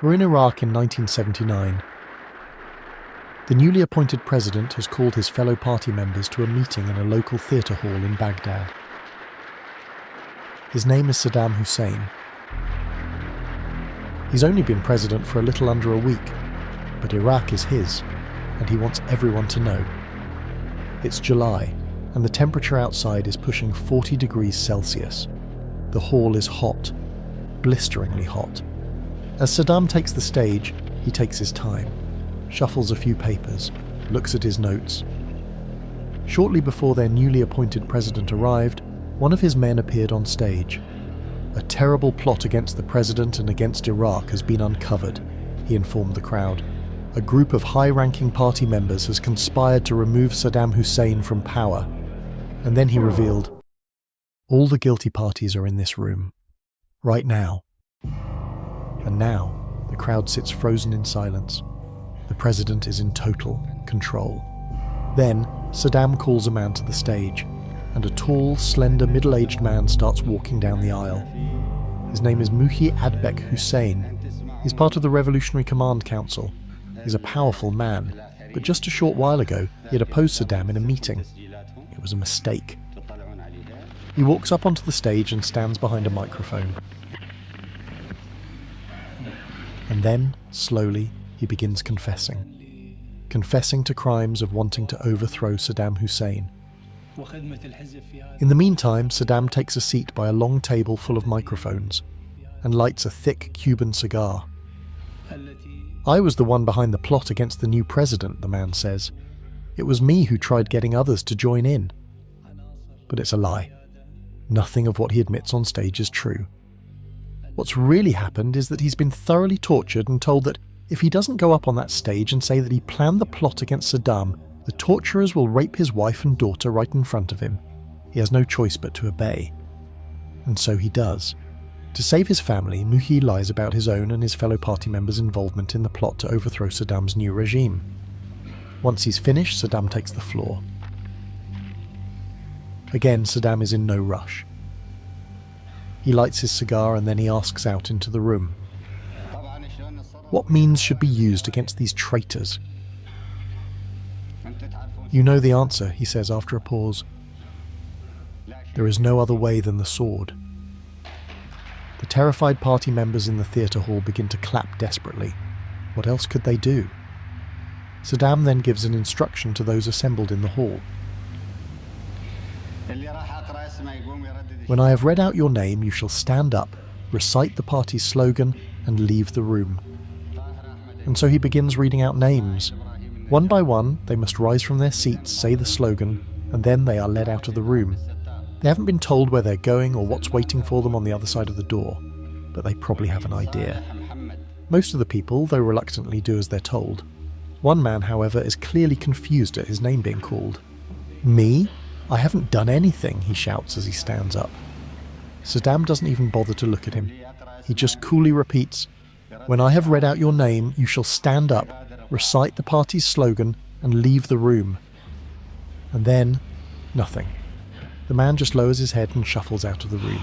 We're in Iraq in 1979. The newly appointed president has called his fellow party members to a meeting in a local theatre hall in Baghdad. His name is Saddam Hussein. He's only been president for a little under a week, but Iraq is his, and he wants everyone to know. It's July, and the temperature outside is pushing 40 degrees Celsius. The hall is hot, blisteringly hot. As Saddam takes the stage, he takes his time, shuffles a few papers, looks at his notes. Shortly before their newly appointed president arrived, one of his men appeared on stage. A terrible plot against the president and against Iraq has been uncovered, he informed the crowd. A group of high-ranking party members has conspired to remove Saddam Hussein from power. And then he revealed, all the guilty parties are in this room, right now. And now, the crowd sits frozen in silence. The president is in total control. Then, Saddam calls a man to the stage, and a tall, slender, middle-aged man starts walking down the aisle. His name is Muhi Adbek Hussein. He's part of the Revolutionary Command Council. He's a powerful man, but just a short while ago, he had opposed Saddam in a meeting. It was a mistake. He walks up onto the stage and stands behind a microphone. And then, slowly, he begins confessing. Confessing to crimes of wanting to overthrow Saddam Hussein. In the meantime, Saddam takes a seat by a long table full of microphones and lights a thick Cuban cigar. I was the one behind the plot against the new president, the man says. It was me who tried getting others to join in. But it's a lie. Nothing of what he admits on stage is true. What's really happened is that he's been thoroughly tortured and told that if he doesn't go up on that stage and say that he planned the plot against Saddam, the torturers will rape his wife and daughter right in front of him. He has no choice but to obey. And so he does. To save his family, Muhi lies about his own and his fellow party members' involvement in the plot to overthrow Saddam's new regime. Once he's finished, Saddam takes the floor. Again, Saddam is in no rush. He lights his cigar and then he asks out into the room. What means should be used against these traitors? You know the answer, he says after a pause. There is no other way than the sword. The terrified party members in the theatre hall begin to clap desperately. What else could they do? Saddam then gives an instruction to those assembled in the hall. When I have read out your name, you shall stand up, recite the party's slogan, and leave the room. And so he begins reading out names. One by one, they must rise from their seats, say the slogan, and then they are led out of the room. They haven't been told where they're going or what's waiting for them on the other side of the door, but they probably have an idea. Most of the people, though reluctantly, do as they're told. One man, however, is clearly confused at his name being called. Me? I haven't done anything, he shouts as he stands up. Saddam doesn't even bother to look at him. He just coolly repeats, when I have read out your name, you shall stand up, recite the party's slogan, and leave the room. And then, nothing. The man just lowers his head and shuffles out of the room.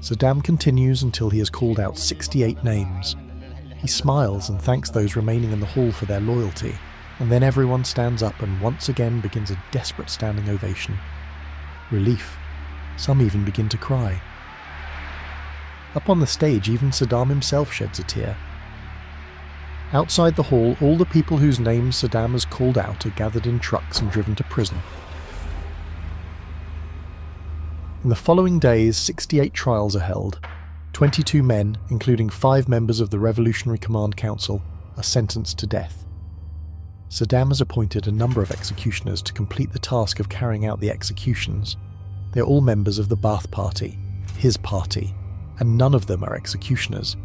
Saddam continues until he has called out 68 names. He smiles and thanks those remaining in the hall for their loyalty, and then everyone stands up and once again begins a desperate standing ovation. Relief. Some even begin to cry. Up on the stage, even Saddam himself sheds a tear. Outside the hall, all the people whose names Saddam has called out are gathered in trucks and driven to prison. In the following days, 68 trials are held. 22 men, including 5 members of the Revolutionary Command Council, are sentenced to death. Saddam has appointed a number of executioners to complete the task of carrying out the executions. They're all members of the Ba'ath Party, his party, and none of them are executioners.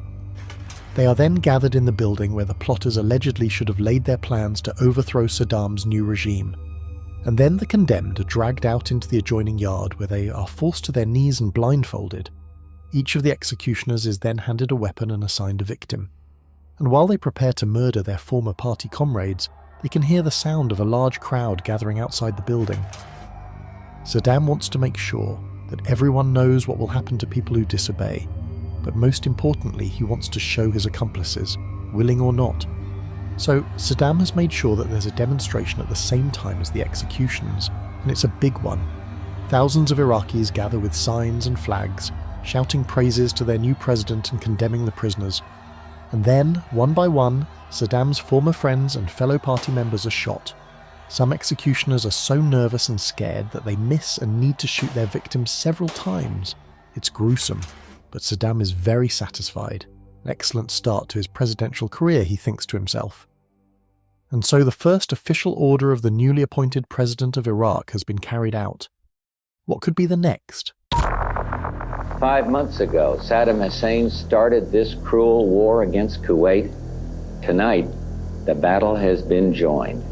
They are then gathered in the building where the plotters allegedly should have laid their plans to overthrow Saddam's new regime. And then the condemned are dragged out into the adjoining yard where they are forced to their knees and blindfolded. Each of the executioners is then handed a weapon and assigned a victim. And while they prepare to murder their former party comrades, they can hear the sound of a large crowd gathering outside the building. Saddam wants to make sure that everyone knows what will happen to people who disobey, but most importantly, he wants to show his accomplices, willing or not. So Saddam has made sure that there's a demonstration at the same time as the executions, and it's a big one. Thousands of Iraqis gather with signs and flags, shouting praises to their new president and condemning the prisoners. And then, one by one, Saddam's former friends and fellow party members are shot. Some executioners are so nervous and scared that they miss and need to shoot their victims several times. It's gruesome, but Saddam is very satisfied. An excellent start to his presidential career, he thinks to himself. And so the first official order of the newly appointed president of Iraq has been carried out. What could be the next? 5 months ago, Saddam Hussein started this cruel war against Kuwait. Tonight, the battle has been joined.